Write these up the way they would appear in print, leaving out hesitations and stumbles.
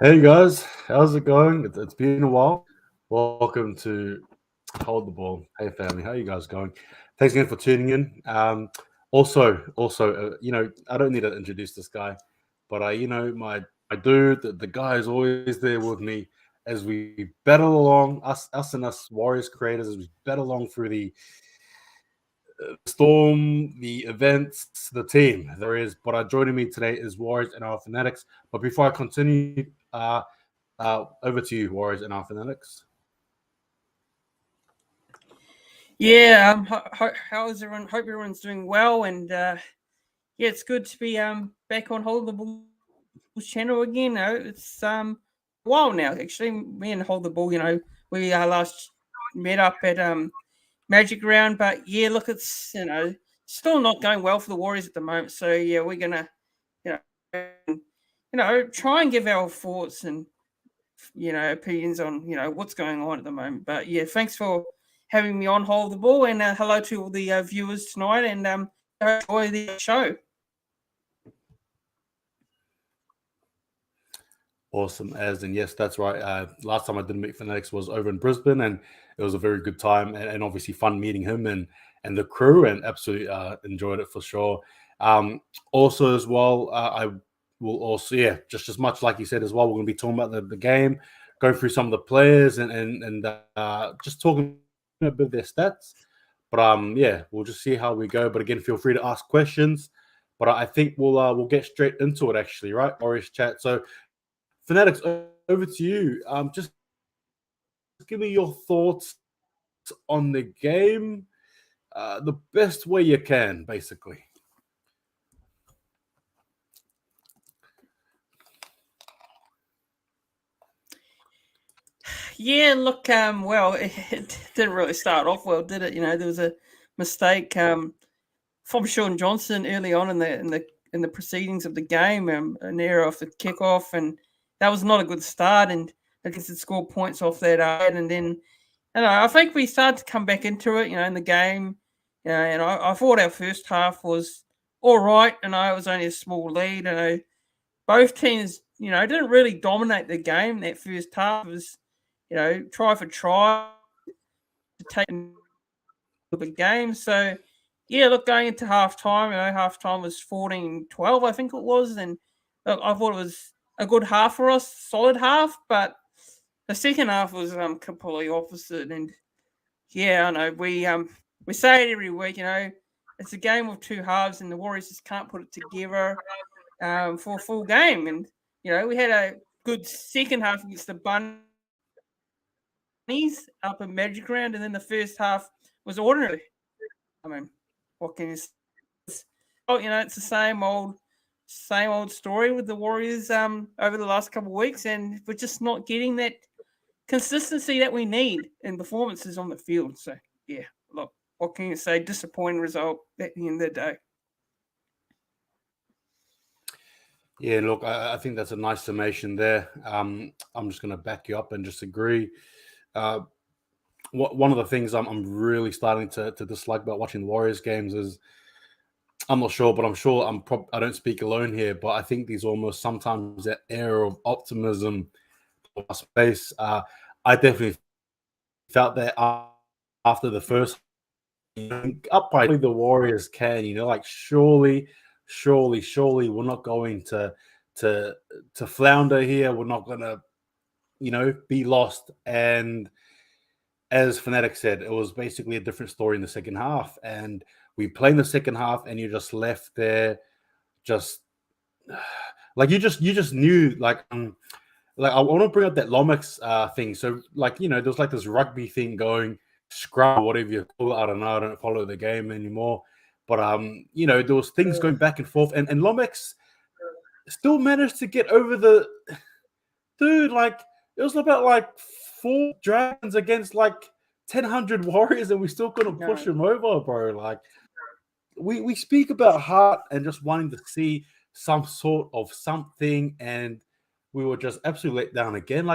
Hey guys, how's it going? It's been a while. Welcome to Hold the Ball. Hey family, how you guys going? Thanks again for tuning in. I don't need to introduce this guy, but my dude, the guy is always there with me as we battle along, us Warriors creators, as we battle along through the storm, the events, the team. There is, but joining me today is Warriors and our Fanatics. But before I continue, over to you, Warriors and our Fanatics. Yeah, how is everyone? Hope everyone's doing well, and yeah, it's good to be back on Hold the Ball channel again. It's a while now actually. Me and Hold the Ball, we last met up at Magic Round, but yeah, look, it's still not going well for the Warriors at the moment. So yeah, we're gonna try and give our thoughts and opinions on what's going on at the moment. But yeah, thanks for having me on Hold the Ball, and hello to all the viewers tonight, and enjoy the show. Awesome, as and yes, that's right. Last time I did meet Fanatics was over in Brisbane, and it was a very good time, and obviously fun meeting him and the crew, and absolutely enjoyed it for sure. Also, as well, I will also just as much like you said as well. We're going to be talking about the game, go through some of the players, and just talking a bit of their stats. But we'll just see how we go. But again, feel free to ask questions. But I think we'll get straight into it, actually, right? Warriors chat. So Fanatics, over to you. Just give me your thoughts on the game, the best way you can, basically. Yeah, look, well, it didn't really start off well, did it? There was a mistake from Sean Johnson early on in the proceedings of the game, an error off the kickoff, and that was not a good start. And I guess it scored points off that, and then I think we started to come back into it, in the game. And I thought our first half was all right, and it was only a small lead. Both teams, didn't really dominate the game. That first half was, try for try to take the game. So, yeah, look, going into halftime, halftime was 14-12, I think it was. And look, I thought it was a good half for us, solid half, but the second half was completely opposite. And yeah, I know we say it every week. It's a game of two halves, and the Warriors just can't put it together for a full game. And we had a good second half against the Bunnies up at Magic Round, and then the first half was ordinary. I mean, what can you say? It's the same old story with the Warriors over the last couple of weeks, and we're just not getting that consistency that we need in performances on the field. So yeah, look, what can you say? Disappointing result at the end of the day. Yeah, look, I think that's a nice summation there. I'm just going to back you up and just agree. One of the things I'm really starting to dislike about watching the Warriors games is, I'm not sure, but I'm sure I don't speak alone here, but I think there's almost sometimes that air of optimism space. I definitely felt that after the first up by the Warriors can, like surely we're not going to flounder here. We're not going to, be lost. And as Fanatic said, it was basically a different story in the second half. And we play in the second half, and you're just left there, just like you just knew, like I want to bring up that Lomax thing. So there was like this rugby thing going, scrum, whatever you call it. I don't know. I don't follow the game anymore. But there was things going back and forth, and Lomax still managed to get over the dude. Like it was about like 4 dragons against like 1,000 warriors, and we still couldn't push him over, bro. Like we speak about heart and just wanting to see some sort of something, and we were just absolutely let down again.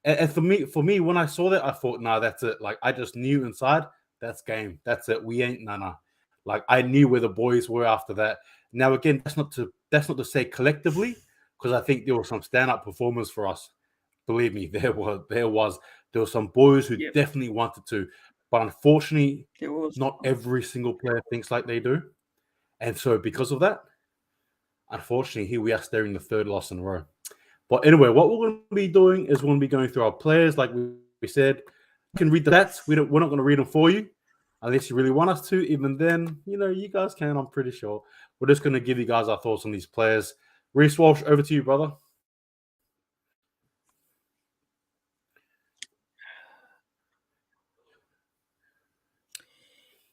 And for me, when I saw that, I thought, nah, that's it. Like I just knew inside, that's game. That's it. We ain't nana. Like I knew where the boys were after that. Now again, that's not to say collectively, because I think there were some standout performers for us. Believe me, there was some boys who definitely wanted to, but unfortunately, not every single player thinks like they do, and so because of that, unfortunately, here we are staring the third loss in a row. But anyway, what we're going to be doing is we're going to be going through our players, like we said. You can read the stats. We're not going to read them for you, unless you really want us to. Even then, you guys can. I'm pretty sure. We're just going to give you guys our thoughts on these players. Reece Walsh, over to you, brother.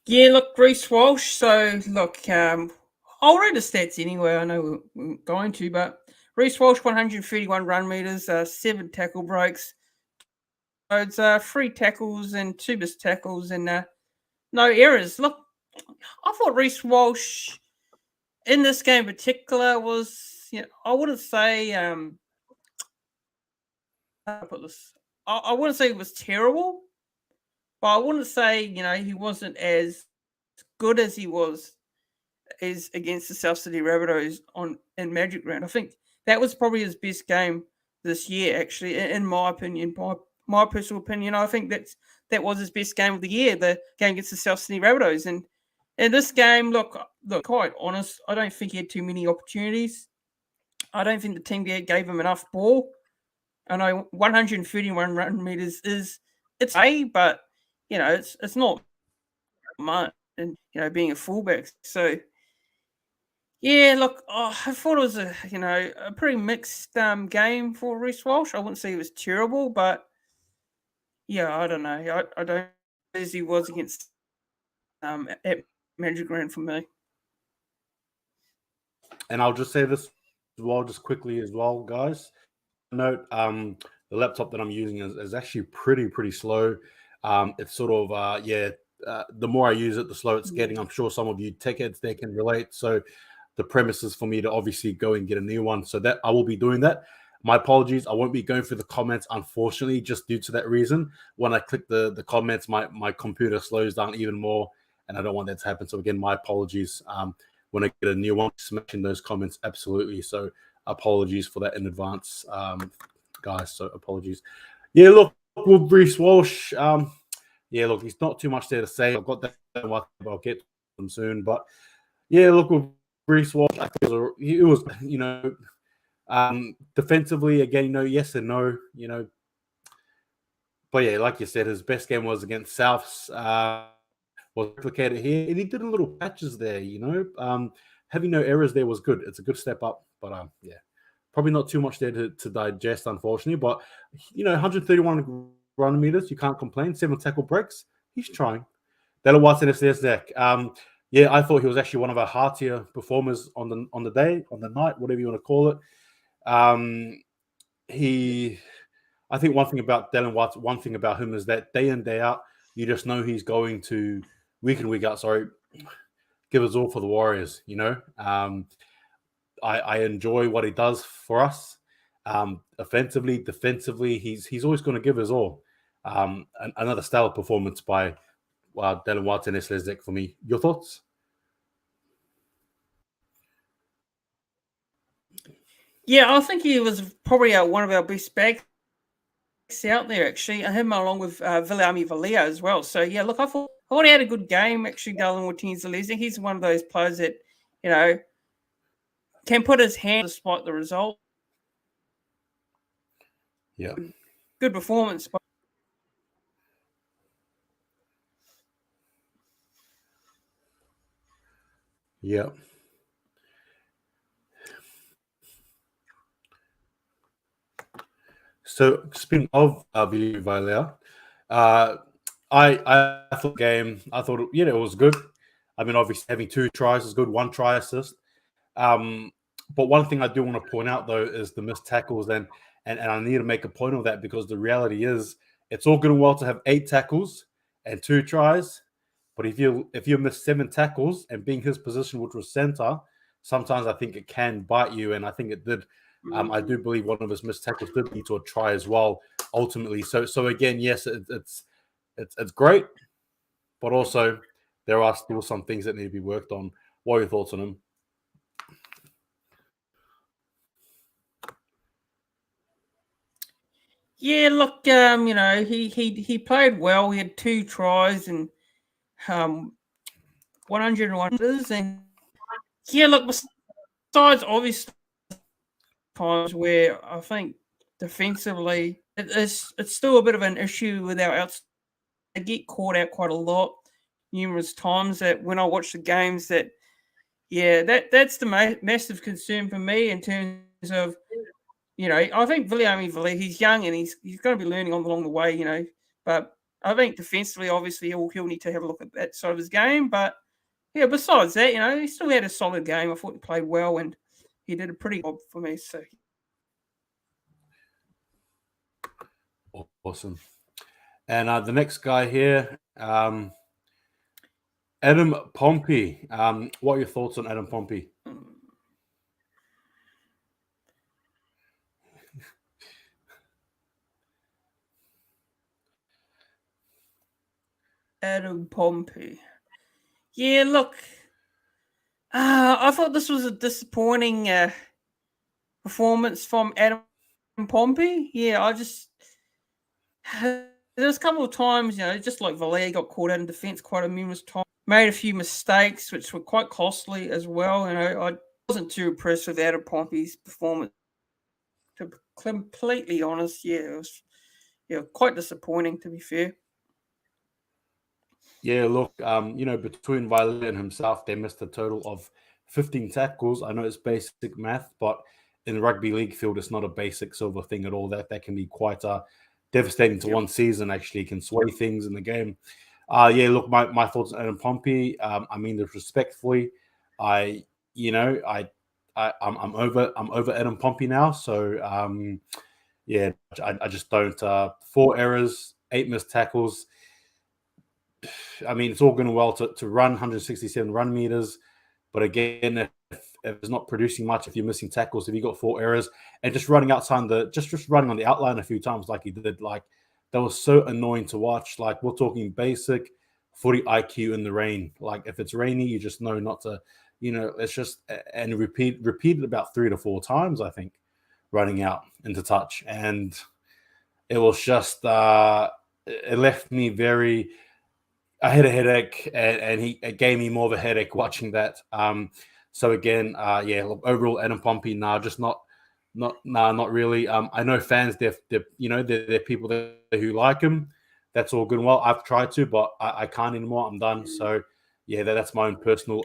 Yeah, look, Reece Walsh. So, look, I'll read the stats anyway. I know we're going to, but Reece Walsh, 131 run meters, 7 tackle breaks, 3 tackles and 2 missed tackles, and no errors. Look, I thought Reece Walsh in this game in particular was, I wouldn't say, how do I put this? I wouldn't say it was terrible, but I wouldn't say, he wasn't as good as he was against the South Sydney Rabbitohs in Magic Round. I think that was probably his best game this year, actually, in my opinion, my personal opinion. I think that was his best game of the year, the game against the South Sydney Rabbitohs. And in this game, look, quite honest, I don't think he had too many opportunities. I don't think the team gave him enough ball. I know 131 run meters it's a, but it's not much, and being a fullback. So yeah, look, I thought it was a pretty mixed game for Reece Walsh. I wouldn't say it was terrible, but yeah, I don't know. I don't as he was against at Magic Round for me. And I'll just say this as well, just quickly as well, guys. Note, the laptop that I'm using is actually pretty slow. It's sort of the more I use it, the slower it's getting. I'm sure some of you tech heads there can relate. So the premise is for me to obviously go and get a new one. So that I will be doing that. My apologies. I won't be going through the comments, unfortunately, just due to that reason. When I click the comments, my computer slows down even more, and I don't want that to happen. So again, my apologies. When I get a new one, smashing those comments, absolutely. So apologies for that in advance, guys. So apologies. Yeah, look, with Reece Walsh, look, he's not too much there to say. I've got that. I'll get to him soon. But yeah, look, with Reece Walsh, I think it was defensively, again, yes and no, But yeah, like you said, his best game was against Souths. Was replicated here, and he did a little patches there, having no errors there was good. It's a good step up, but probably not too much there to digest, unfortunately. But 131 run meters, you can't complain. 7 tackle breaks, he's trying. Dallin Watson is Zach. I thought he was actually one of our heartier performers on the day, on the night, whatever you want to call it. I think one thing about Dallin Watson, one thing about him is that day in, day out, you just know he's going to week in, week out, give us all for the Warriors, I enjoy what he does for us. Offensively, defensively, he's always going to give us all. Another stellar performance by Dallin Watson Eslezek for me. Your thoughts? Yeah, I think he was probably one of our best backs out there, actually. Him along with Viliami Valia as well. So yeah, look, I thought he had a good game, actually. Dallin Watson. He's one of those players that can put his hand despite the result. Yeah, good performance. Yeah. So speaking of Viliami Valia, I thought the game, it was good. I mean, obviously having 2 tries is good, 1 try assist. But one thing I do want to point out though is the missed tackles, and I need to make a point of that, because the reality is it's all good and well to have 8 tackles and 2 tries, but if you miss 7 tackles and being his position, which was center, sometimes I think it can bite you, and I think it did. I do believe one of his missed tackles did lead to a try as well, ultimately. So again, yes, it's great, but also there are still some things that need to be worked on. What are your thoughts on him? Yeah, look, he played well. He had 2 tries and 101 meters, and yeah, look, besides obvious times where I think defensively it's still a bit of an issue with our outside. They get caught out quite a lot, numerous times. That when I watch the games, that's the massive concern for me in terms of, I think Viliami, he's young and he's going to be learning along the way, but I think defensively, obviously, he'll need to have a look at that side of his game. But yeah, besides that, he still had a solid game. I thought he played well and he did a pretty job for me. So Awesome. And the next guy here, Adam Pompey. What are your thoughts on Adam Pompey? Adam Pompey. Yeah, look, I thought this was a disappointing performance from Adam Pompey. Yeah, there's a couple of times, just like Valer got caught out in defence quite a numerous times, made a few mistakes which were quite costly as well. I wasn't too impressed with Adam Pompey's performance. To be completely honest, it was quite disappointing, to be fair. Yeah, look, between Valer and himself, they missed a total of 15 tackles. I know it's basic math, but in the rugby league field, it's not a basic silver thing at all. That can be quite devastating to one season, actually, can sway things in the game. Look, my thoughts on Adam Pompey. I mean this respectfully. I'm over Adam Pompey now. So I just don't. 4 errors, 8 missed tackles. I mean, it's all going well to run 167 run meters, but again, if it's not producing much, if you're missing tackles, if you got 4 errors and just running outside just running on the outline a few times like he did, like that was so annoying to watch. Like we're talking basic footy IQ in the rain. Like if it's rainy, you just know not to, it's just and repeat it about 3 to 4 times, I think, running out into touch, and it was just it left me very. I had a headache, and it gave me more of a headache watching that. So again, overall, Adam Pompey, just not really. I know fans, they're people who like him. That's all good and well. I've tried to, but I can't anymore. I'm done. So yeah, that's my own personal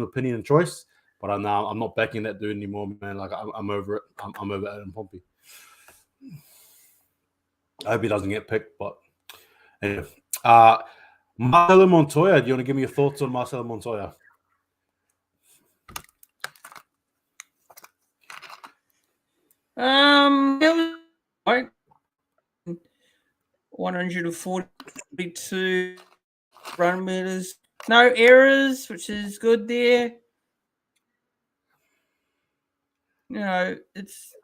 opinion and choice. But I'm not backing that dude anymore, man. Like I'm over it. I'm over Adam Pompey. I hope he doesn't get picked, but anyway. Marcelo Montoya, do you want to give me your thoughts on Marcelo Montoya? It was 142 run meters, no errors, which is good there. It's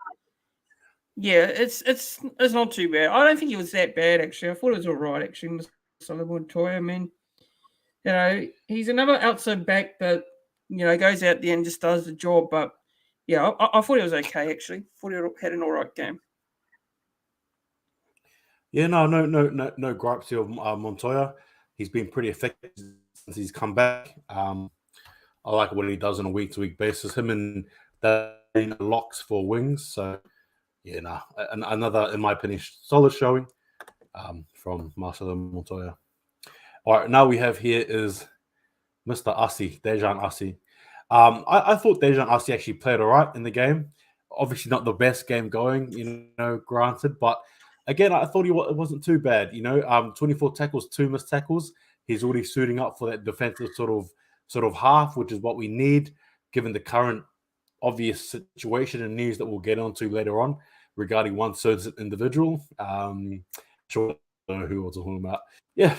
not too bad. I don't think it was that bad, actually. I thought it was all right, actually. Marcelo Montoya, I mean, he's another outside back that goes out there and just does the job. But yeah, I thought it was okay, actually. Thought he had an all right game. Yeah, no gripes here of Montoya. He's been pretty effective since he's come back. I like what he does on a week-to-week basis. Him and the locks for wings. So yeah, another, in my opinion, solid showing from Marcelo Montoya. All right, now we have here is Mr. Asi, Dejan Asi. I thought Dejan Asi actually played all right in the game. Obviously not the best game going, granted, but again, I thought it wasn't too bad. 24 tackles, 2 missed tackles. He's already suiting up for that defensive sort of half, which is what we need, given the current obvious situation and news that we'll get onto later on regarding one certain individual. Sure, who was talking about? Yeah,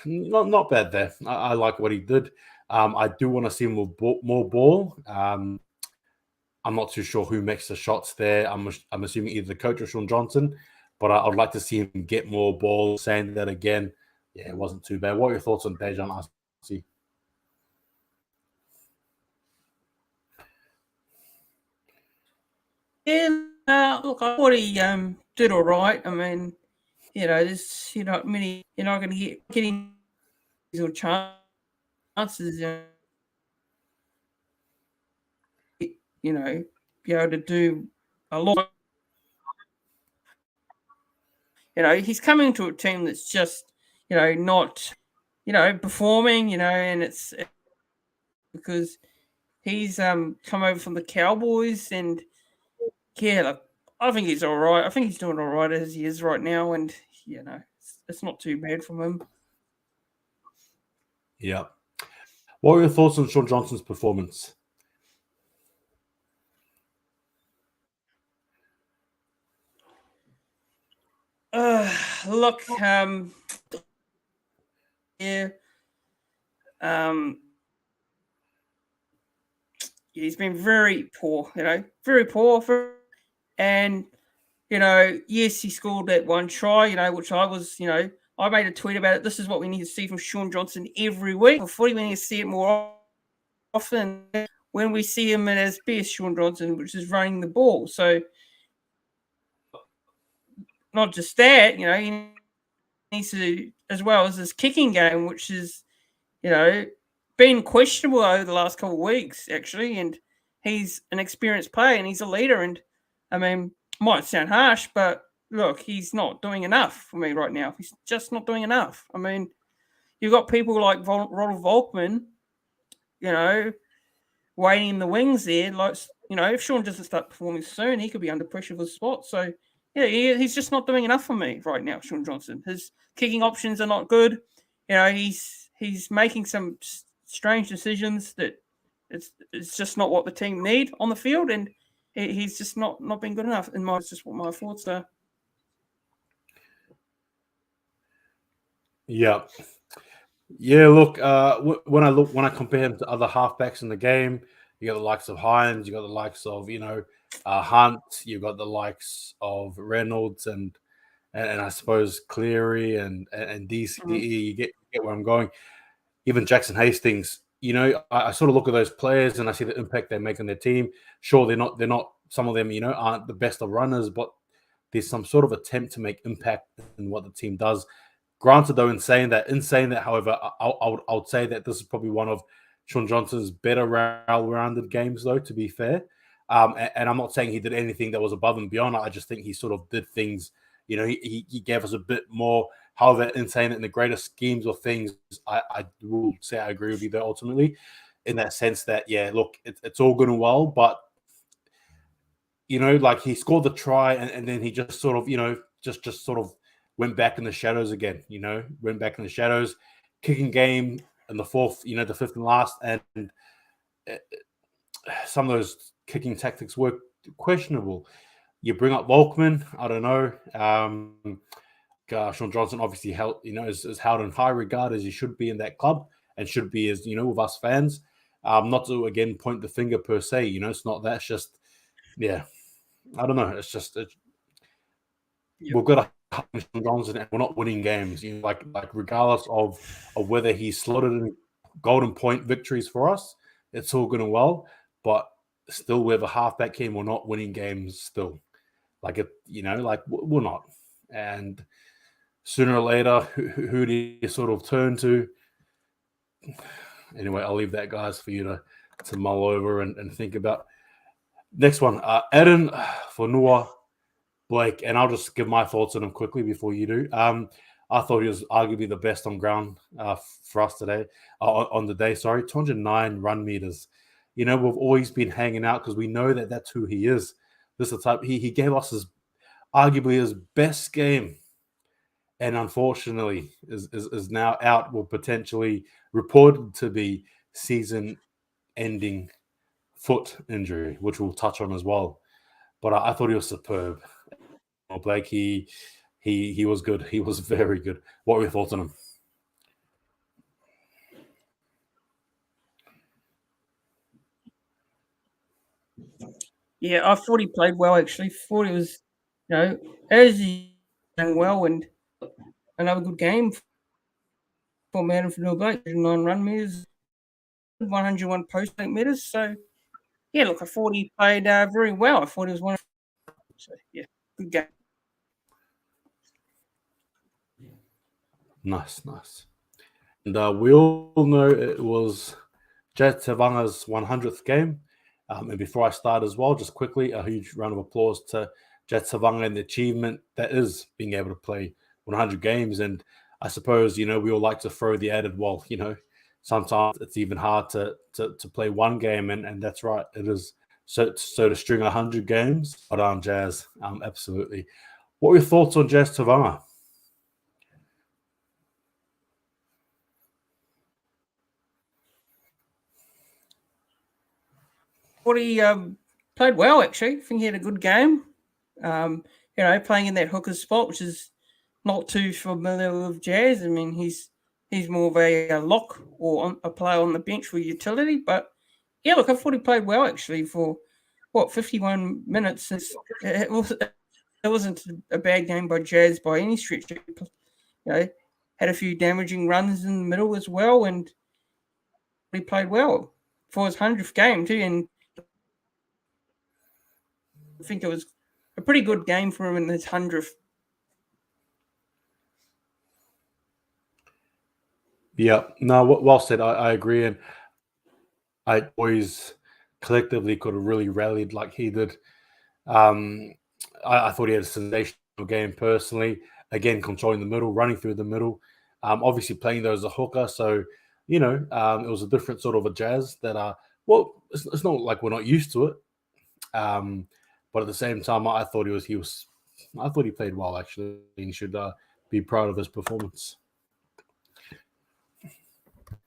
not bad there. I like what he did. I do want to see more ball. I'm not too sure who makes the shots there. I'm assuming either the coach or Sean Johnson, but I'd like to see him get more ball. Saying that again, yeah, it wasn't too bad. What are your thoughts on Dejan Asi? Yeah, Look, I thought he did all right. I mean, there's many. You're not going to get getting your chances. Be able to do a lot. He's coming to a team that's just not performing. And it's because he's come over from the Cowboys, and look, I think he's all right. I think he's doing all right as he is right now, and it's not too bad from him. Yeah. What were your thoughts on Sean Johnson's performance? Look, he's been very poor, very poor. And, yes, he scored that one try, which I was, I made a tweet about it. This is what we need to see from Sean Johnson every week. For footy, we need to see it more often when we see him at his best, Sean Johnson, which is running the ball. So, not just that, he needs to, as well as his kicking game, which is, been questionable over the last couple of weeks, actually. And he's an experienced player and he's a leader. And, I mean, might sound harsh, but look, he's not doing enough for me right now. He's just not doing enough. I mean, you've got people like Ronald Volkman, waiting in the wings there. Like, if Sean doesn't start performing soon, he could be under pressure for the spot. So, he's just not doing enough for me right now, Sean Johnson. His kicking options are not good. He's making some strange decisions that it's just not what the team need on the field, and he's just not been good enough. And it's just what my thoughts are. Yeah. Look, when I compare him to other halfbacks in the game, you got the likes of Hines, you got the likes of Hunt, you got the likes of Reynolds, and I suppose Cleary and DCE. Mm-hmm. You get where I'm going. Even Jackson Hastings. I sort of look at those players and I see the impact they make on their team. Sure, they're not. Some of them, aren't the best of runners, but there's some sort of attempt to make impact in what the team does. Granted, though, in saying that, however, I would say that this is probably one of Sean Johnson's better well-rounded games, though, to be fair. And I'm not saying he did anything that was above and beyond. I just think he sort of did things, he gave us a bit more. However, in saying that in the greater schemes of things, I will say I agree with you there ultimately, in that sense that, look, it's all good and well, but, like he scored the try and then he just sort of, just sort of went back in the shadows again, went back in the shadows, kicking game in the fourth, the fifth and last, and some of those kicking tactics were questionable. You bring up Volkman, I don't know. Sean Johnson obviously held, is held in high regard as he should be in that club and should be as, with us fans. Not to, again, point the finger per se, it's not that. It's just, I don't know. It's just, we've got a Sean Johnson and we're not winning games. Like regardless of whether he's slotted in golden point victories for us, it's all good and well. But still, we have a halfback team. We're not winning games still. We're not. And sooner or later, who do you sort of turn to? Anyway, I'll leave that, guys, for you to mull over and think about. Next one, Eden Fonua Blake, and I'll just give my thoughts on him quickly before you do. I thought he was arguably the best on ground for us today, on the day. Sorry, 209 run meters. We've always been hanging out because we know that that's who he is. This is the type he gave us arguably his best game, and unfortunately is now out, will potentially reported to be season-ending foot injury, which we'll touch on as well. But I thought he was superb. Blake, he was good. He was very good. What were your thoughts on him? Yeah, I thought he played well, actually. Thought he was, as he done well, and another good game for man for Blake. 9 run meters, 101 post meters. So, look, I thought he played very well. I thought he was one. So, yeah, good game. Nice. And we all know it was Jet Tevanga's 100th game. And before I start as well, just quickly, a huge round of applause to Jet Tevanga and the achievement that is being able to play 100 games. And I suppose, we all like to throw the added, well, sometimes it's even hard to play one game. And that's right. It is. So to string 100 games, but on Jazz, absolutely. What were your thoughts on Jazz Tevanga? He played well, actually. I think he had a good game. Playing in that hooker spot, which is not too familiar with Jazz. I mean, he's more of a lock or a player on the bench for utility. But yeah, look, I thought he played well actually for 51 minutes. It wasn't a bad game by Jazz by any stretch. Had a few damaging runs in the middle as well, and he played well for his 100th game too. And I think it was a pretty good game for him in his 100th. Yeah, no, well said. I agree. And I boys collectively could have really rallied like he did. I thought he had a sensational game personally. Again, controlling the middle, running through the middle. Obviously playing there as a hooker. So, it was a different sort of a Jazz that, it's not like we're not used to it. But at the same time, I thought I thought he played well, actually. He should be proud of his performance.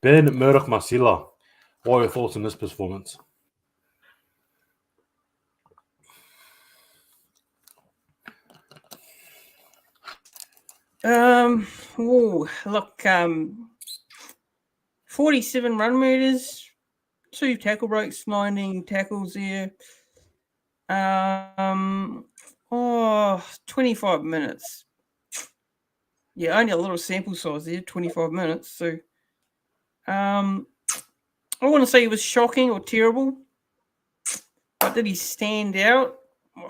Ben Murdoch Masila, what are your thoughts on this performance? Look, 47 run meters, 2 tackle breaks, 19 tackles there. 25 minutes. Yeah, only a little sample size there, 25 minutes. So, I wouldn't say he was shocking or terrible, but did he stand out?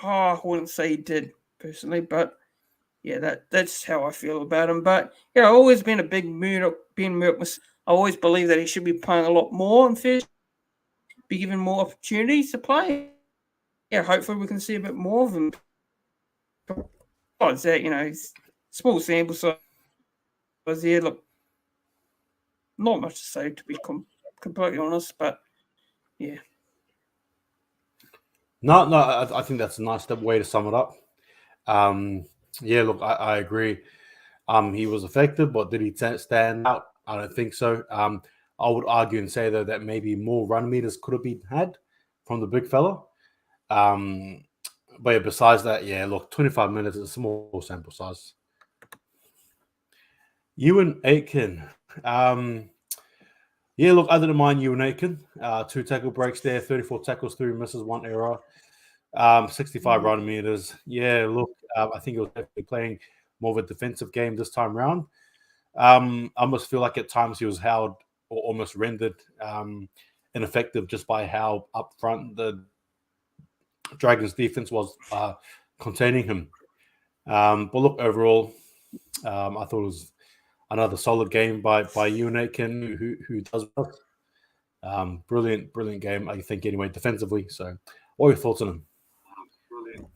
I wouldn't say he did personally, but yeah, that's how I feel about him. But I've always been a big Ben Murdoch. I always believe that he should be playing a lot more and first, be given more opportunities to play. Yeah, hopefully we can see a bit more of him. Besides that, small sample size here. Look, not much to say, to be completely honest, but yeah. No, I think that's a nice way to sum it up. Yeah, look, I agree. He was effective, but did he stand out? I don't think so. I would argue and say, though, that maybe more run meters could have been had from the big fella. But besides that, yeah, look, 25 minutes is a small sample size. Ewan Aitken. Yeah, look, I didn't mind Ewan Aitken. 2 tackle breaks there, 34 tackles, 3 misses, 1 error. 65 run meters. Yeah, look, I think he was definitely playing more of a defensive game this time around. I almost feel like at times he was held or almost rendered ineffective just by how up front the Dragons defense was containing him. But look, overall, I thought it was another solid game by Ewan Aitken, who does well. Brilliant game, I think, anyway, defensively. So, what are your thoughts on him? Brilliant.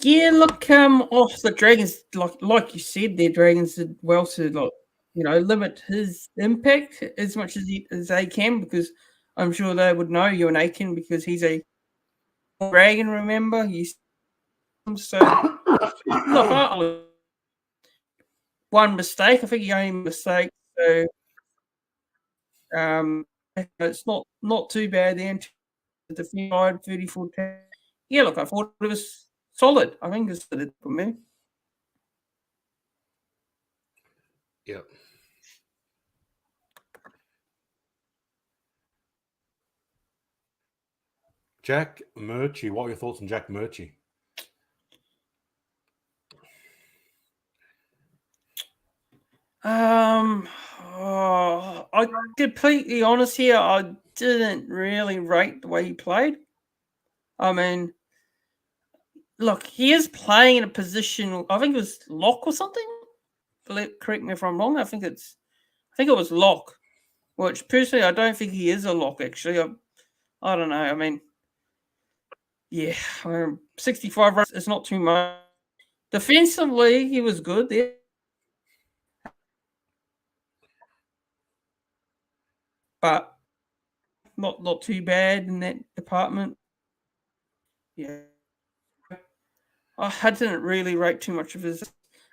Yeah, look, off the Dragons, like you said, the Dragons did well to limit his impact as much as they can, because I'm sure they would know Ewan Aitken because he's a Dragon. Remember, so look, one mistake. I think he only mistake. So it's not too bad then. The 34. Yeah, look, I thought it was solid. I think it's solid for me. Yep. Jack Murchie. What are your thoughts on Jack Murchie? Oh, I completely honest here. I didn't really rate the way he played. I mean, look, he is playing in a position. I think it was lock or something. Correct me if I'm wrong. I think it was lock. Which personally, I don't think he is a lock. Actually, I don't know. I mean, yeah, 65 runs is not too much. Defensively, he was good there, but not too bad in that department. Yeah, I didn't really rate too much of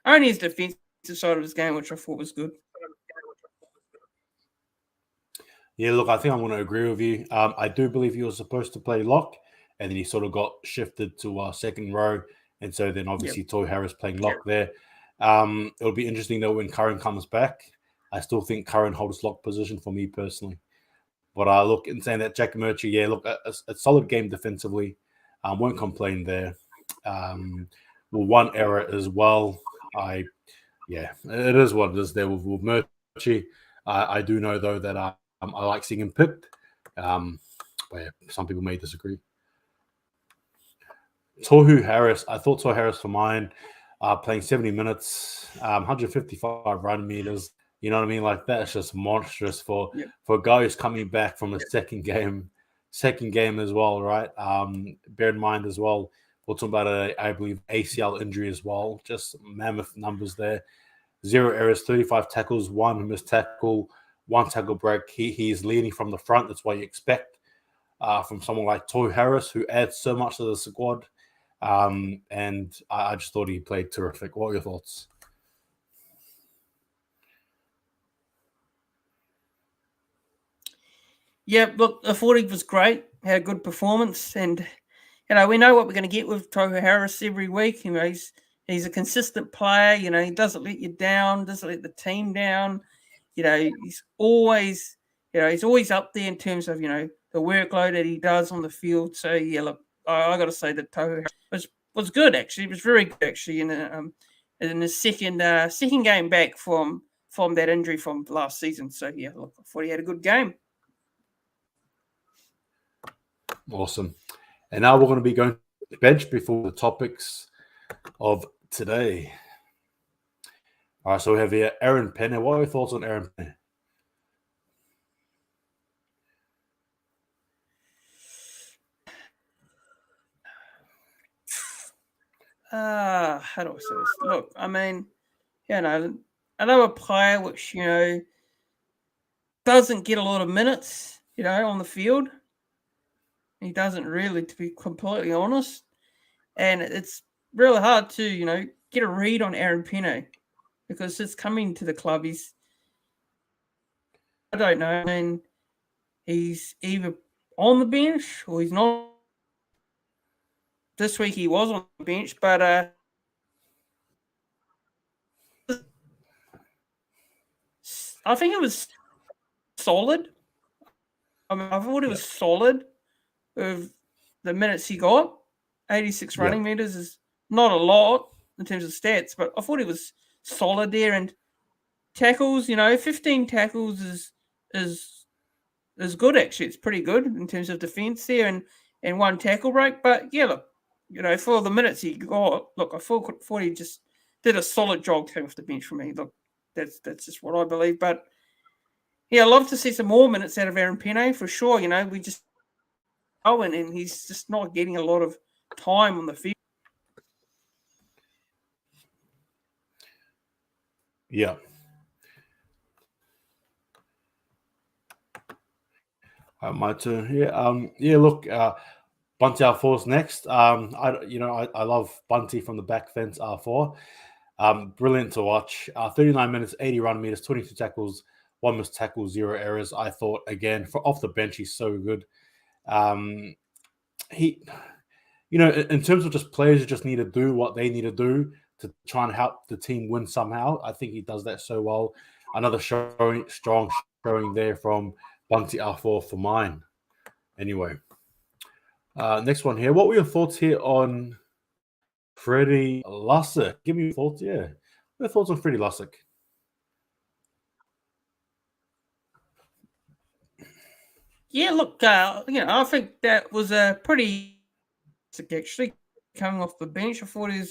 only his defensive side of his game, which I thought was good. Yeah, look, I think I'm going to agree with you. I do believe he was supposed to play lock, and then he sort of got shifted to second row, and so then obviously Toy Harris playing lock there. It'll be interesting though when Curran comes back. I still think Curran holds lock position for me personally. But look, in saying that, Jack Murchie, yeah, look, a solid game defensively. Won't complain there. One error as well. Yeah, it is what it is there with Murchie. I do know though that I like seeing him picked. But yeah, some people may disagree. Tohu Harris, I thought Tohu Harris for mine, playing 70 minutes, 155 run meters. You know what I mean? Like that's just monstrous for a guy who's coming back from a second game as well, right? Bear in mind as well, we're talking about I believe ACL injury as well. Just mammoth numbers there. 0 errors, 35 tackles, 1 missed tackle, 1 tackle break. He's leading from the front. That's what you expect from someone like Toy Harris, who adds so much to the squad. And I just thought he played terrific. What are your thoughts? Yeah, look, the 40 was great. Had a good performance, and we know what we're going to get with Tohu Harris every week. He's a consistent player. He doesn't let you down, doesn't let the team down. He's always up there in terms of the workload that he does on the field. So yeah, look, I got to say that Tohu was good actually. It was very good actually in the second game back from that injury from last season. So yeah, look, I thought he had a good game. Awesome. And now we're going to be going to the bench before the topics of today. All right, so we have here Aaron Penner. What are your thoughts on Aaron Penner? How do I say this? Look, I mean, another player which doesn't get a lot of minutes, on the field. He doesn't really, to be completely honest, and it's really hard to get a read on Aaron Penner because since coming to the club, I don't know. I mean, he's either on the bench or he's not. This week he was on the bench, but I think it was solid. I mean, I thought it was solid with the minutes he got. 86 running meters is not a lot in terms of stats, but I thought it was solid there. And tackles, 15 tackles is good actually. It's pretty good in terms of defense there and 1 tackle break. But yeah, look, for the minutes he got, look, I thought he just did a solid job coming off the bench for me. Look, that's just what I believe. But yeah, I'd love to see some more minutes out of Aaron Penner for sure. We just and he's just not getting a lot of time on the field. Yeah. My turn. Yeah. Look, Bunty R4's next. I love Bunty from the back fence R4. Brilliant to watch. 39 minutes, 80 run meters, 22 tackles, 1 missed tackle, 0 errors. I thought again off the bench he's so good. He, in terms of just players who just need to do what they need to do to try and help the team win somehow. I think he does that so well. Another strong showing there from Bunty R4 for mine. Anyway, next one here. What were your thoughts here on Freddie Lussick? Give me your thoughts. Yeah, what are your thoughts on Freddie Lussick? Yeah, look, I think that was a pretty actually coming off the bench. I thought he was,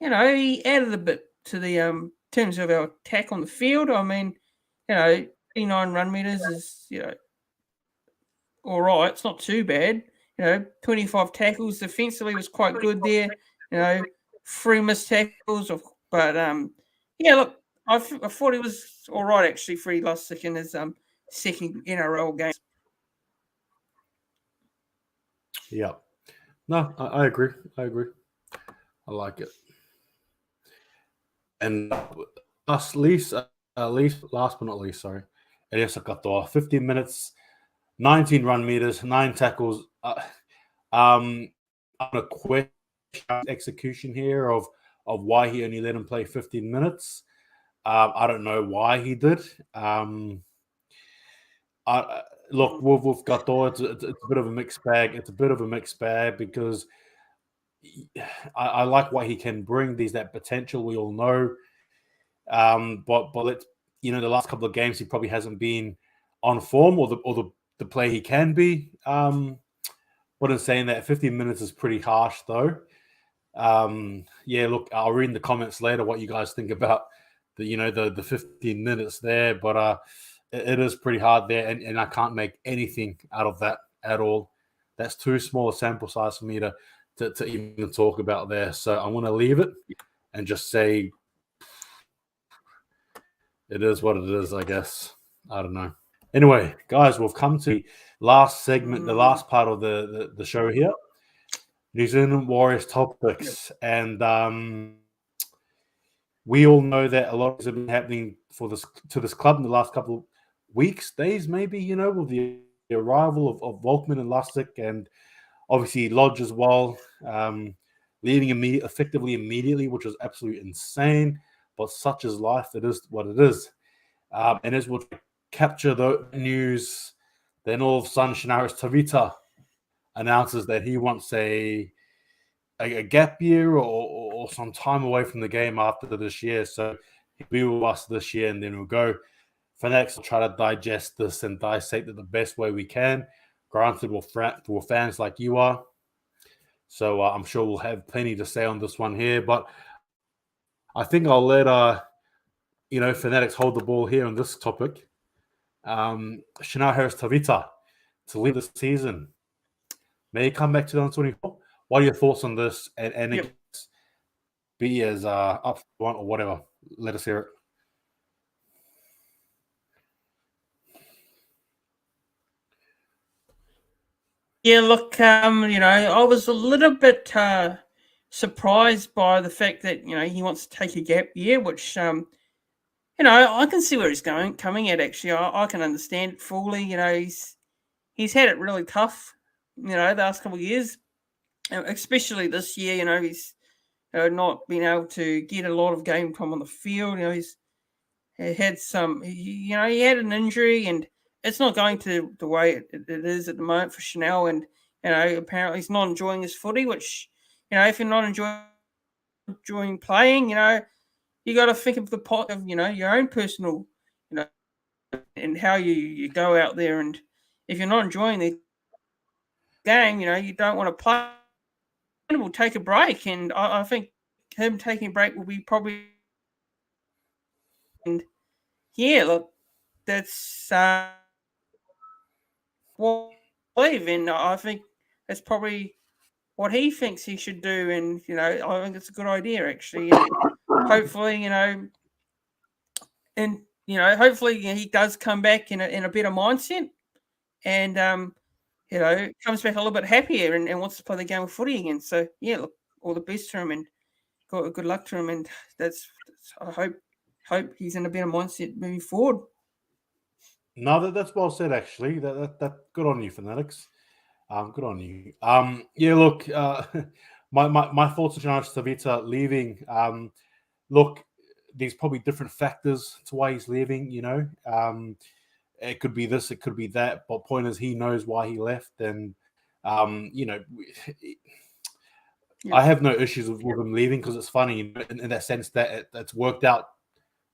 he added a bit to the terms of our attack on the field. I mean, 39 run meters is all right. It's not too bad. 25 tackles defensively was quite good there. 3 missed tackles, but look, I thought he was all right actually for his last second his second NRL game. Yeah. No, I agree. I like it. And last but not least, sorry. Elias Katoa, 15 minutes, 19 run meters, 9 tackles. I'm going to question execution here of why he only let him play 15 minutes. I don't know why he did. Look, with Katoa, it's a bit of a mixed bag. It's a bit of a mixed bag because I like what he can bring. There's that potential we all know. But it's, the last couple of games he probably hasn't been on form or the play he can be. But in saying that, 15 minutes is pretty harsh though. Look, I'll read in the comments later what you guys think about the 15 minutes there, but it is pretty hard there, and I can't make anything out of that at all. That's too small a sample size for me to even talk about there. So I'm going to leave it and just say it is what it is, I guess. I don't know. Anyway, guys, we've come to the last segment, the last part of the show here. New Zealand Warriors topics. Yep. And we all know that a lot has been happening to this club in the last couple of weeks, days, maybe, with the arrival of Volkman and Lustig, and obviously Lodge as well, leaving effectively immediately, which was absolutely insane. But such is life. It is what it is. And as we'll capture the news, then all of a sudden, Harris-Tavita announces that he wants a gap year or some time away from the game after this year. So he'll be with us this year, and then we'll go. Fanatics will try to digest this and dissect it the best way we can. Granted, we're fans like you are. So I'm sure we'll have plenty to say on this one here. But I think I'll let Fanatics hold the ball here on this topic. Harris-Tavita to lead the season. May he come back to 2024? What are your thoughts on this? And yep. Be as up front or whatever. Let us hear it. Yeah, look, I was a little bit surprised by the fact that he wants to take a gap year, which I can see where he's coming at. Actually, I can understand it fully. He's had it really tough. The last couple of years, especially this year. He's not been able to get a lot of game time on the field. He's had some. He had an injury, and it's not going to the way it is at the moment for Chanel. And apparently he's not enjoying his footy. Which if you're not enjoying playing, you got to think of the pot of your own personal, and how you go out there. And if you're not enjoying the game, you don't want to play. We'll take a break, and I think him taking a break will be probably. And yeah, look, that's what I believe, and I think that's probably what he thinks he should do. And I think it's a good idea actually. And hopefully, hopefully he does come back in a better mindset, and comes back a little bit happier and wants to play the game of footy again. So yeah, look, all the best to him and good luck to him. And that's I hope he's in a better mindset moving forward. No, that's well said. Actually, that good on you, Fanatics. Good on you. Yeah, look, my thoughts on Harris-Tavita leaving. Look, there's probably different factors to why he's leaving. It could be this, it could be that. But point is, he knows why he left, and I have no issues with him leaving because it's funny in that sense that it's worked out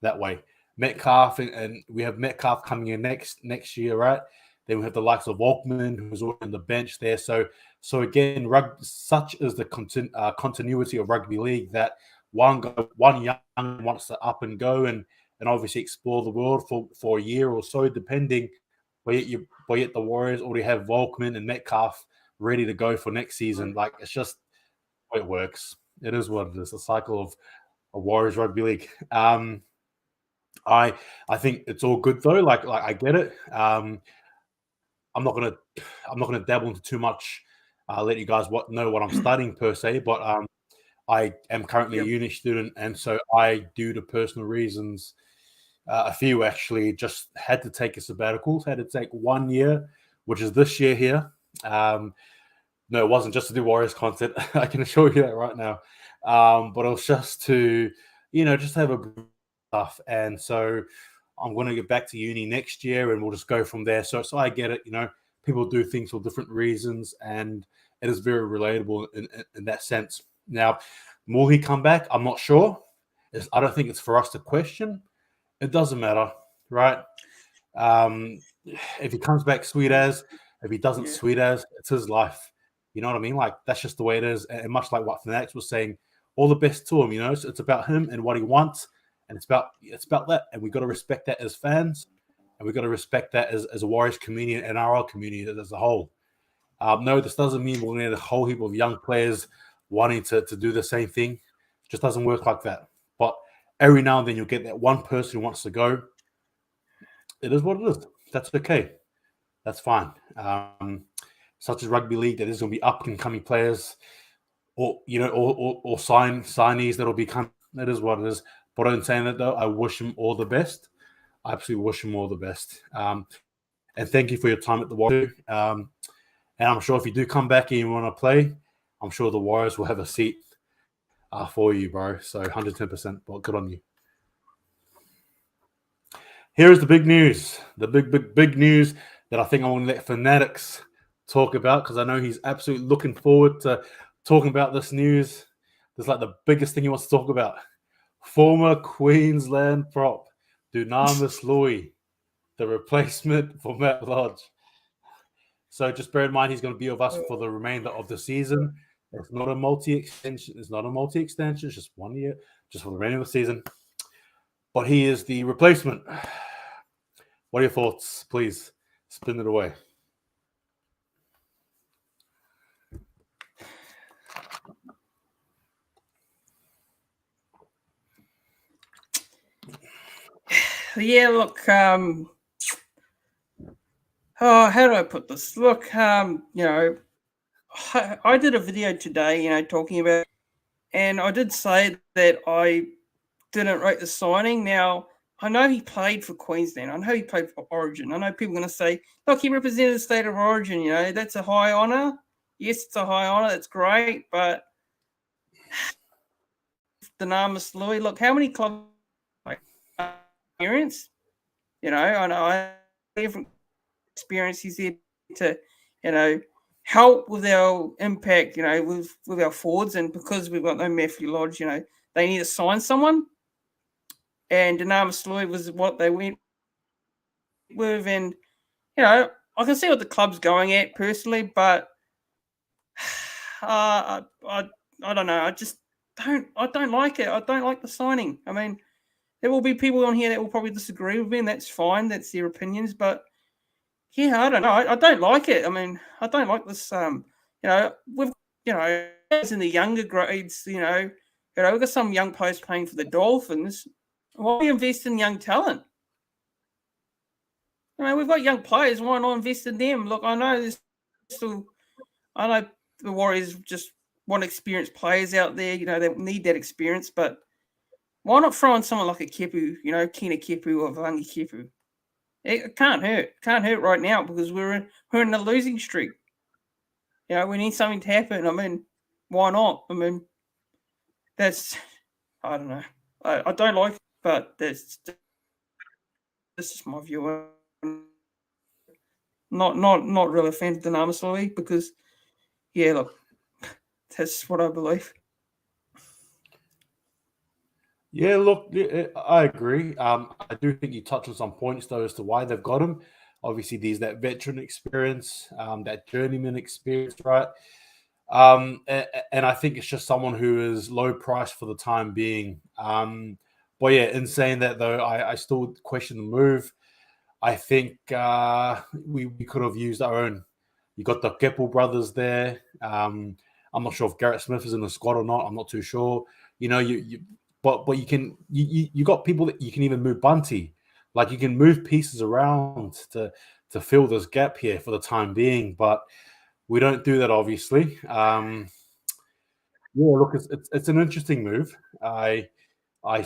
that way. Metcalf and we have Metcalf coming in next year, right? Then we have the likes of Volkman, who's on the bench there. So again, such is the continuity of rugby league that one young wants to up and go and obviously explore the world for a year or so, depending. But yet the Warriors already have Volkman and Metcalf ready to go for next season. Like, it's just the way it works. It is what it is. The cycle of a Warriors rugby league. I think it's all good though. Like I get it. I'm not gonna dabble into too much. Let you guys know what I'm studying per se, but I am currently a uni student, and so I, due to personal reasons, a few actually, just had to take a sabbatical. Had to take 1 year, which is this year here. No, it wasn't just to do Warriors content. I can assure you that right now. But it was just to, just have a stuff. And so I'm going to get back to uni next year, and we'll just go from there. So I get it. People do things for different reasons, and it is very relatable in that sense. Now, will he come back? I'm not sure. I don't think it's for us to question. It doesn't matter, right? If he comes back, sweet as. If he doesn't, sweet as. It's his life. You know what I mean? Like, that's just the way it is. And much like what Fanatics was saying, all the best to him. So it's about him and what he wants, and it's about that. And we've got to respect that as fans, and we've got to respect that as a Warriors community and our community as a whole. No, this doesn't mean we're going to get a whole heap of young players wanting to do the same thing. It just doesn't work like that. But every now and then you'll get that one person who wants to go. It is what it is. That's okay. That's fine. Such as rugby league, that is going to be up and coming players, or signees that'll be coming. That is what it is. But in saying that though, I wish him all the best. I absolutely wish him all the best. And thank you for your time at the Warriors. And I'm sure if you do come back and you want to play, I'm sure the Warriors will have a seat for you, bro. So 110%. Well, good on you. Here's the big news. The big news that I think I want to let Fanatics talk about, because I know he's absolutely looking forward to talking about this news. This is like the biggest thing he wants to talk about. Former Queensland prop Dunamis Luithe, the replacement for Matt Lodge. So just bear in mind, he's going to be with us for the remainder of the season. It's not a multi-extension. It's It's just 1 year, just for the remainder of the season. But he is the replacement. What are your thoughts? Please spin it away. Yeah, look, how do I put this? Look, I did a video today, talking about, and I did say that I didn't rate the signing. Now, I know he played for Queensland. I know he played for Origin. I know people are going to say, look, he represented the state of Origin. That's a high honour. Yes, it's a high honour. That's great. But Dunamis Luithe, look, how many clubs experience? I know I have different experiences here to, help with our impact, with our forwards. And because we've got no Matthew Lodge, they need to sign someone. And Dunamis Luithe was what they went with. And, I can see what the club's going at personally, but I don't know. I don't like it. I don't like the signing. I mean, there will be people on here that will probably disagree with me, and that's fine. That's their opinions. But, yeah, I don't know. I don't like it. I mean, I don't like this. We've, in the younger grades, we've got some young players playing for the Dolphins. Why invest in young talent? We've got young players. Why not invest in them? Look, I know the Warriors just want experienced players out there. They need that experience. But why not throw in someone like a Kepu, Kina Kepu or Vangi Kepu? It can't hurt. It can't hurt right now because we're in a losing streak. We need something to happen. I mean, why not? I mean, I don't know. I don't like it, but this is my view. Not really a fan of Dunamis Luithe because, yeah, look, that's what I believe. Yeah, look, I agree. I do think you touched on some points, though, as to why they've got him. Obviously, there's that veteran experience, that journeyman experience, right? And I think it's just someone who is low price for the time being. But yeah, in saying that though, I still question the move. I think we could have used our own. You got the Keppel brothers there. I'm not sure if Garrett Smith is in the squad or not. I'm not too sure. But you got people that you can even move Bunty. Like you can move pieces around to fill this gap here for the time being. But we don't do that, obviously. Yeah, look, it's an interesting move. I try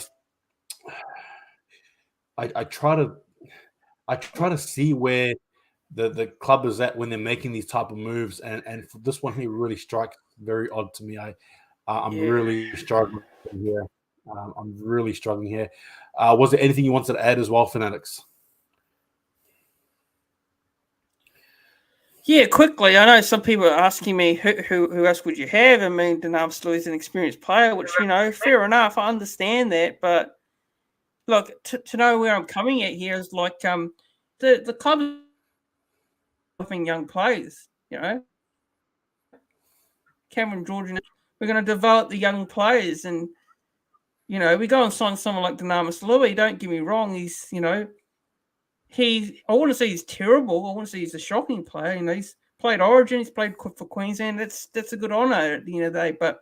to see where the club is at when they're making these type of moves, and for this one here really strikes very odd to me. I'm really struggling here. I'm really struggling here. Was there anything you wanted to add as well, Fanatics? Yeah, quickly. I know some people are asking me who else would you have? I mean, Dunamis Luithe is an experienced player, which fair enough. I understand that, but look, to know where I'm coming at here is like the club is developing young players. Cameron George, we're going to develop the young players, and we go and sign someone like Dunamis Luithe. Don't get me wrong, he's I wouldn't say he's terrible. I wouldn't say he's a shocking player. He's played Origin, he's played for Queensland. That's a good honour at the end of the day. But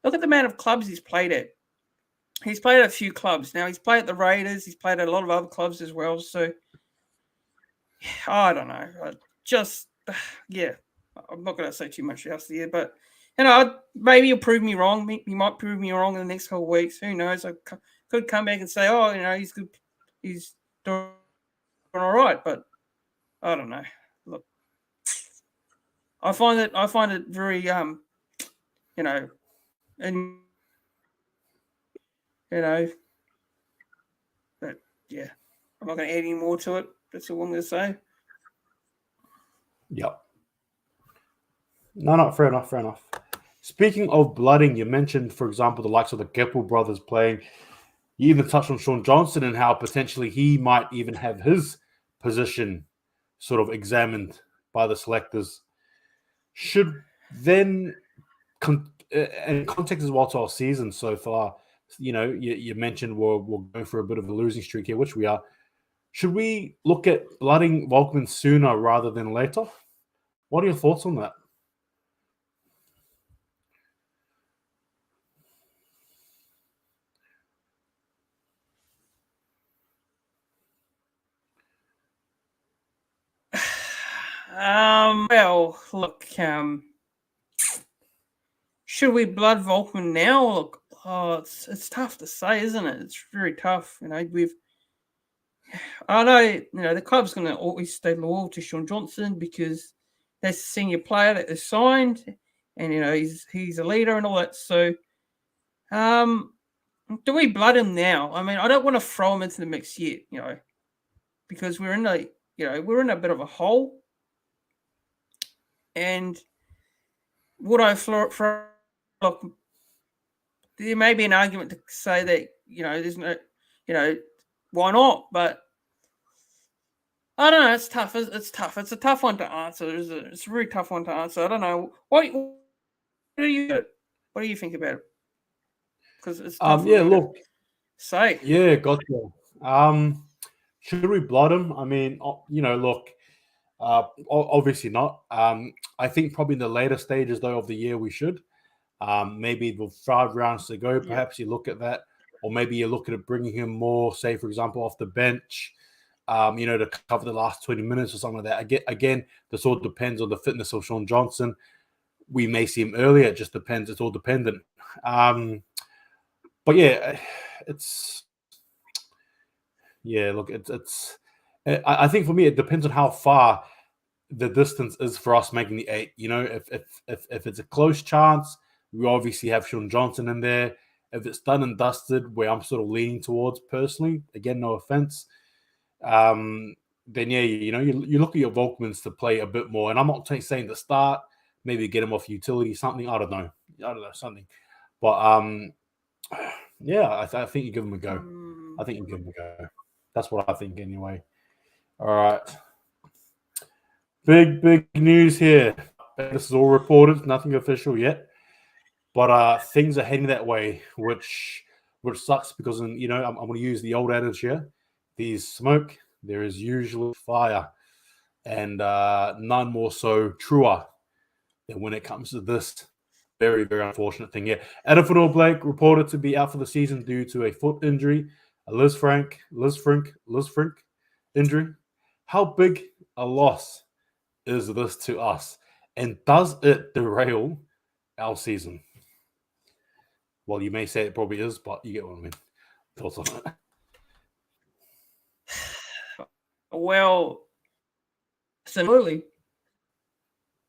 look at the amount of clubs he's played at. He's played at a few clubs. Now he's played at the Raiders. He's played at a lot of other clubs as well. So I don't know. I'm not going to say too much else here, but maybe you'll prove me wrong. You might prove me wrong in the next couple of weeks. Who knows? I could come back and say, he's good. He's doing all right, but I don't know. Look, I find it very but yeah, I'm not going to add any more to it. That's all I'm going to say. Yep. No, fair enough. Speaking of blooding, you mentioned, for example, the likes of the Keppel brothers playing. You even touched on Shaun Johnson and how potentially he might even have his position sort of examined by the selectors. Should then, in context as well to our season so far, you mentioned we're going for a bit of a losing streak here, which we are. Should we look at blooding Volkman sooner rather than later? What are your thoughts on that? Well, look, should we blood Volkman now? Look, it's tough to say, isn't it? It's very tough. I know, the club's going to always stay loyal to Shaun Johnson because that's the senior player that is signed, and he's a leader and all that. So, do we blood him now? I mean, I don't want to throw him into the mix yet, because we're in a bit of a hole. And would I look, there may be an argument to say that, there's no, why not? But I don't know. It's tough. It's tough. It's a tough one to answer. It's a really tough one to answer. I don't know. What do you think about it? Because it's tough. Say. Yeah, gotcha. Should we blood him? I mean, look. Obviously not. I think probably in the later stages though of the year we should. Maybe with 5 rounds to go, perhaps you look at that, or maybe you look at bringing him more, say for example, off the bench, to cover the last 20 minutes or something like that. Again, this all depends on the fitness of Shaun Johnson. We may see him earlier. It just depends. It's all dependent. But yeah, look, it's. I think for me, it depends on how far the distance is for us making the 8. If it's a close chance, we obviously have Shaun Johnson in there. If it's done and dusted, where I'm sort of leaning towards personally, again, no offense, then yeah, you look at your Volkmans to play a bit more. And I'm not saying to start, maybe get him off utility, something. I don't know, something. But yeah, I think you give him a go. That's what I think anyway. All right. Big news here. This is all reported, nothing official yet. But things are heading that way, which sucks because, I'm going to use the old adage here. There's smoke, there is usually fire. And none more so truer than when it comes to this very, very unfortunate thing here. Adam Fanatics reported to be out for the season due to a foot injury, a Liz Frank injury. How big a loss is this to us? And does it derail our season? Well, you may say it probably is, but you get what I mean. Thoughts on it? Well, absolutely.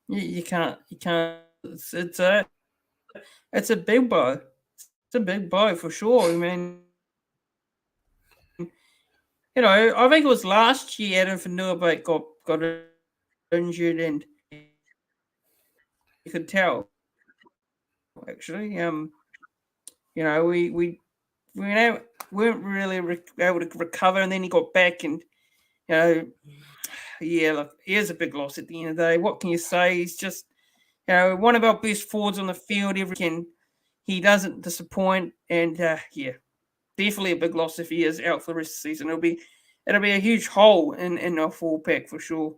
You can't. It's a big blow. It's a big blow for sure. I mean, I think it was last year Adam Fanatics got injured, and you could tell. Actually, we weren't really able to recover, and then he got back, and look, he is a big loss at the end of the day. What can you say? He's just, one of our best forwards on the field. He doesn't disappoint, and definitely a big loss if he is out for the rest of the season. It'll be a huge hole in our full pack for sure.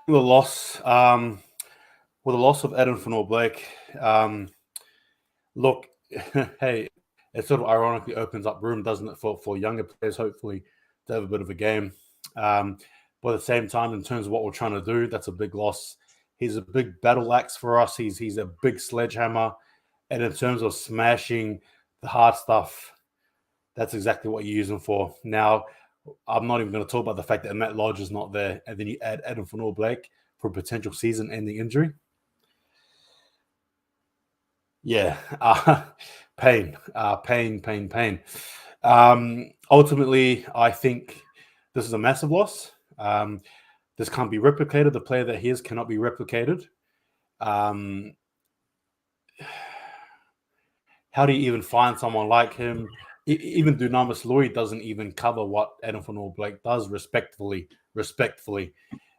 The loss of Adam Fanatics, look, hey, it sort of ironically opens up room, doesn't it, for younger players, hopefully, to have a bit of a game. But at the same time, in terms of what we're trying to do, that's a big loss. He's a big battle axe for us. He's a big sledgehammer. And in terms of smashing the hard stuff, that's exactly what you use him for. Now, I'm not even going to talk about the fact that Matt Lodge is not there, and then you add Adam Fanatics for a potential season-ending injury. Yeah, pain. Ultimately, I think this is a massive loss. This can't be replicated. The player that he is cannot be replicated. How do you even find someone like him? Even Dunamis Luithe doesn't even cover what Adam Fanatics does respectfully,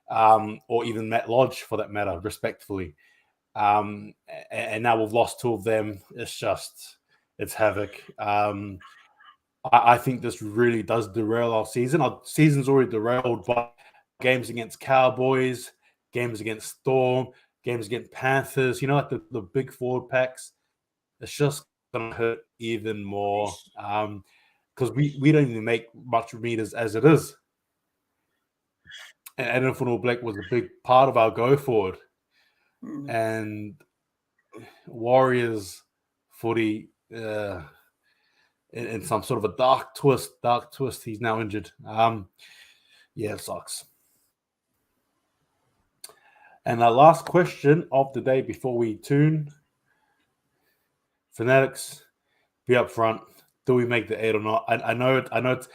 or even Matt Lodge for that matter, respectfully. And now we've lost two of them. It's havoc. I think this really does derail our season. Our season's already derailed by games against Cowboys, games against Storm, games against Panthers, like the big forward packs. It's just going to hurt even more because we don't even make much meters as it is. And Adam Fanatics was a big part of our go forward. And Warriors footy in some sort of a dark twist. He's now injured. It sucks. And our last question of the day before we tune. Fanatics, be up front. Do we make the 8 or not? I know it's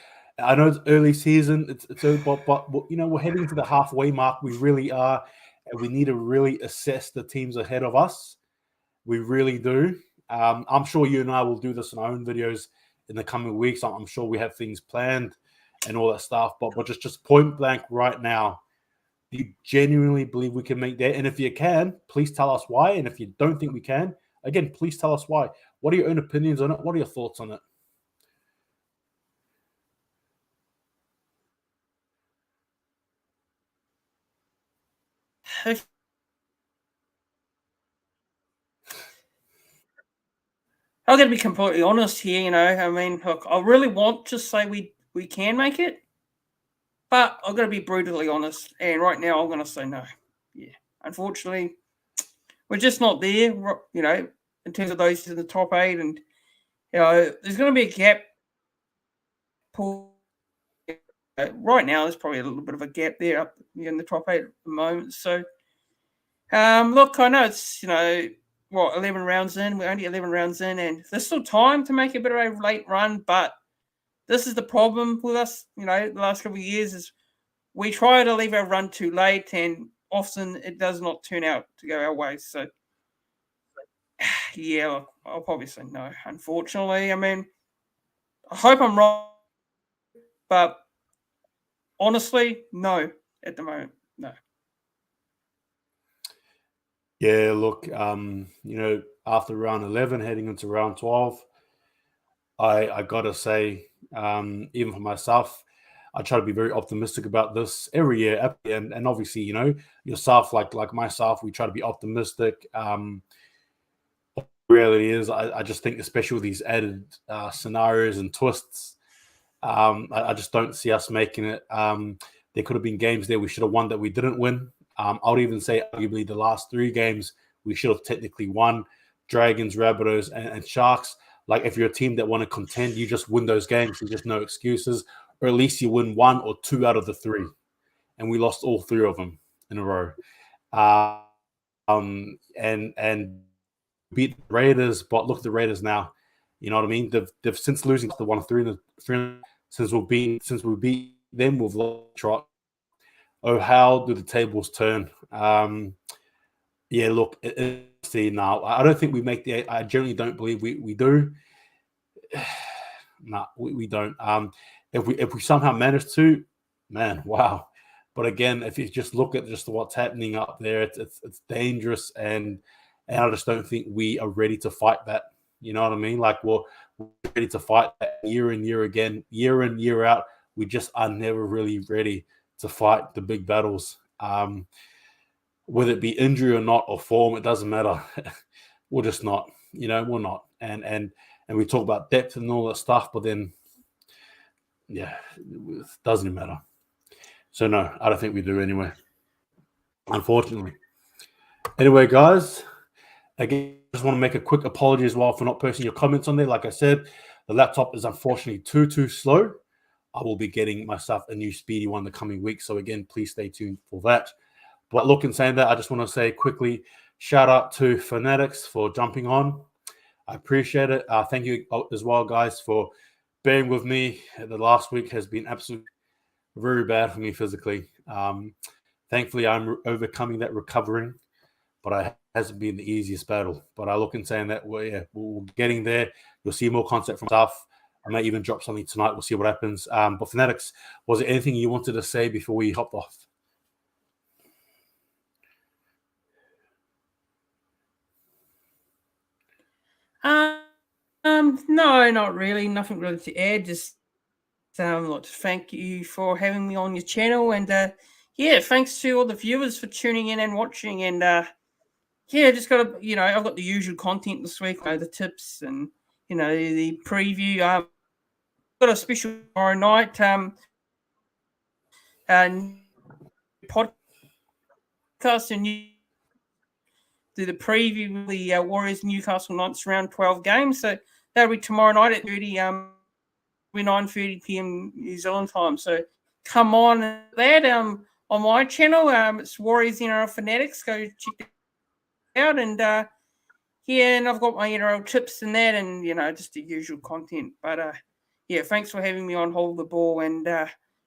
early season. But we're heading to the halfway mark. We really are, and we need to really assess the teams ahead of us. We really do. I'm sure you and I will do this in our own videos in the coming weeks. I'm sure we have things planned and all that stuff. But just point blank right now, do you genuinely believe we can make that? And if you can, please tell us why. And if you don't think we can, again, please tell us why. What are your own opinions on it? What are your thoughts on it? I'm going to be completely honest here. I mean, look, I really want to say we can make it, but I'm going to be brutally honest. And right now, I'm going to say no. Yeah, unfortunately, we're just not there. In terms of those in the top 8, and there's going to be a gap. Right now, there's probably a little bit of a gap there up in the top 8 at the moment. So, look, I know it's 11 rounds in. We're only 11 rounds in, and there's still time to make a bit of a late run. But this is the problem with us. The last couple of years is we try to leave our run too late, and often it does not turn out to go our way. So, Yeah, I'll probably say no, unfortunately. I mean, I hope I'm wrong, but honestly, no, at the moment, no. Yeah, look, after round 11, heading into round 12, I gotta say, even for myself, I try to be very optimistic about this every year, and obviously, yourself, like myself, we try to be optimistic. Reality is, I just think, especially with these added scenarios and twists, I just don't see us making it. There could have been games there we should have won that we didn't win. I would even say, arguably, the last 3 games we should have technically won. Dragons, Rabbitohs, and Sharks. Like, if you're a team that want to contend, you just win those games. There's just no excuses. Or at least you win 1 or 2 out of the 3. And we lost all 3 of them in a row. And beat the Raiders, but look at the Raiders now. You know what I mean? They've since losing to the 1-3 since we beat them, we've lost trot. Oh, how do the tables turn? Yeah, look, see now. I don't think we make the. I generally don't believe we do. No, we don't. If we somehow manage to, man, wow. But again, if you just look at just what's happening up there, it's dangerous, and I just don't think we are ready to fight that. You know what I mean? Like, we're ready to fight that year in, year again, year in, year out. We just are never really ready to fight the big battles. Whether it be injury or not, or form, it doesn't matter. We're just not. We're not. And we talk about depth and all that stuff, but then, yeah, it doesn't matter. So no, I don't think we do anyway, unfortunately. Anyway, guys, again, I just want to make a quick apology as well for not posting your comments on there. Like I said, the laptop is unfortunately too slow. I will be getting myself a new speedy one the coming week. So again, please stay tuned for that. But look, in saying that, I just want to say quickly, shout out to Fanatics for jumping on. I appreciate it. Thank you as well, guys, for bearing with me. The last week has been absolutely very bad for me physically. Thankfully, I'm overcoming that, recovering, but it hasn't been the easiest battle. But I look in saying that we're getting there. You'll see more content from stuff. I may even drop something tonight. We'll see what happens. But Fanatics, was there anything you wanted to say before we hopped off? No, not really. Nothing really to add. Just like to thank you for having me on your channel, and yeah, thanks to all the viewers for tuning in and watching. And yeah, just got to, I've got the usual content this week, the tips and the preview. Got a special tomorrow night. And podcast and do the preview of the Warriors Newcastle Knights round 12 games. So that'll be tomorrow night at 9:30 p.m. New Zealand time. So come on that on my channel. It's Warriors NRL Fanatics. Go check it out. And yeah, and I've got my NRL tips and that, and just the usual content. But yeah, thanks for having me on Hold the Ball, and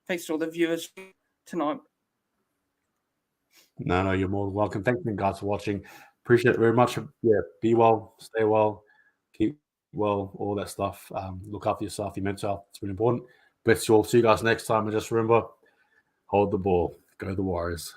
thanks to all the viewers tonight. No, you're more than welcome. Thank you guys for watching. Appreciate it very much. Yeah, be well, stay well, keep well, all that stuff. Look after yourself, your mental health. It's really important. Best to all. See you guys next time. And just remember, hold the ball. Go the Warriors.